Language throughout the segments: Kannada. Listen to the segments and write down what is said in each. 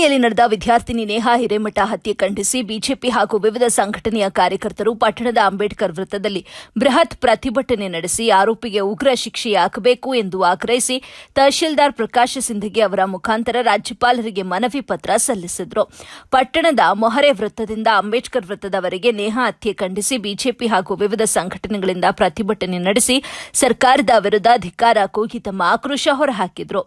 ಹುಬ್ಬಳ್ಳಿಯಲ್ಲಿ ನಡೆದ ವಿದ್ಯಾರ್ಥಿನಿ ನೇಹಾ ಹಿರೇಮಠ ಹತ್ಯೆ ಖಂಡಿಸಿ ಬಿಜೆಪಿ ಹಾಗೂ ವಿವಿಧ ಸಂಘಟನೆಯ ಕಾರ್ಯಕರ್ತರು ಪಟ್ಟಣದ ಅಂಬೇಡ್ಕರ್ ವೃತ್ತದಲ್ಲಿ ಬೃಹತ್ ಪ್ರತಿಭಟನೆ ನಡೆಸಿ ಆರೋಪಿಗೆ ಉಗ್ರ ಶಿಕ್ಷೆಯಾಗಬೇಕು ಎಂದು ಆಗ್ರಹಿಸಿ ತಹಶೀಲ್ದಾರ್ ಪ್ರಕಾಶ ಸಿಂಧಗಿ ಅವರ ಮುಖಾಂತರ ರಾಜ್ಯಪಾಲರಿಗೆ ಮನವಿ ಪತ್ರ ಸಲ್ಲಿಸಿದರು. ಪಟ್ಟಣದ ಮೊಹರೆ ವೃತ್ತದಿಂದ ಅಂಬೇಡ್ಕರ್ ವೃತ್ತದವರೆಗೆ ನೇಹಾ ಹತ್ಯೆ ಖಂಡಿಸಿ ಬಿಜೆಪಿ ಹಾಗೂ ವಿವಿಧ ಸಂಘಟನೆಗಳಿಂದ ಪ್ರತಿಭಟನೆ ನಡೆಸಿ ಸರ್ಕಾರದ ವಿರುದ್ಧ ಧಿಕ್ಕಾರ ಕೂಗಿ ತಮ್ಮ ಆಕ್ರೋಶ ಹೊರಹಾಕಿದರು.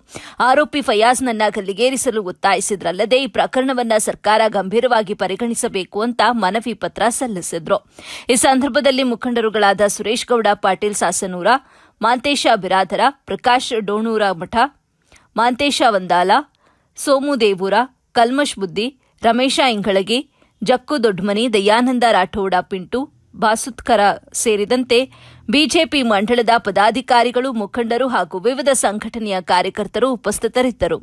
ಆರೋಪಿ ಫಯಾಜ್ನನ್ನ ಗಲ್ಲಿಗೇರಿಸಲು ಒತ್ತಾಯಿಸಿದ್ರಲ್ಲದೆ ಈ ಪ್ರಕರಣವನ್ನು ಸರ್ಕಾರ ಗಂಭೀರವಾಗಿ ಪರಿಗಣಿಸಬೇಕು ಅಂತ ಮನವಿ ಪತ್ರ ಸಲ್ಲಿಸಿದ್ರು. ಈ ಸಂದರ್ಭದಲ್ಲಿ ಮುಖಂಡರುಗಳಾದ ಸುರೇಶ್ ಗೌಡ ಪಾಟೀಲ್ ಸಾಸನೂರ, ಮಾಂತೇಶ ಬಿರಾದರ, ಪ್ರಕಾಶ್ ಡೋಣೂರ ಮಠ, ಮಾಂತೇಶ ವಂದಾಲ, ಸೋಮು ದೇವೂರ, ಕಲ್ಮಶ್ ಬುದ್ದಿ, ರಮೇಶ ಇಂಗಳಗಿ, ಜಕ್ಕು ದೊಡ್ಡಮನಿ, ದಯಾನಂದ ರಾಠೋಡ ಪಿಂಟು, ಬಾಸುತ್ಕರ ಸೇರಿದಂತೆ ಬಿಜೆಪಿ ಮಂಡಳದ ಪದಾಧಿಕಾರಿಗಳು, ಮುಖಂಡರು ಹಾಗೂ ವಿವಿಧ ಸಂಘಟನೆಯ ಕಾರ್ಯಕರ್ತರು ಉಪಸ್ಥಿತರಿದ್ದರು.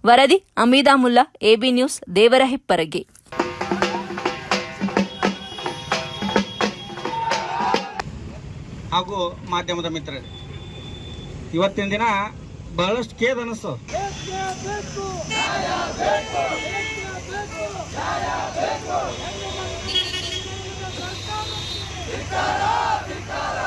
ವರದಿ ಅಮೀದಾ ಮುಲ್ಲಾ, ಎಬಿ ನ್ಯೂಸ್, ದೇವರಹಿಪ್ಪರಗಿ. ಹಾಗೂ ಮಾಧ್ಯಮದ ಮಿತ್ರರೇ, ಇವತ್ತಿನ ದಿನ ಬಹಳಷ್ಟು ಖೇದ ಅನಿಸ್ತು.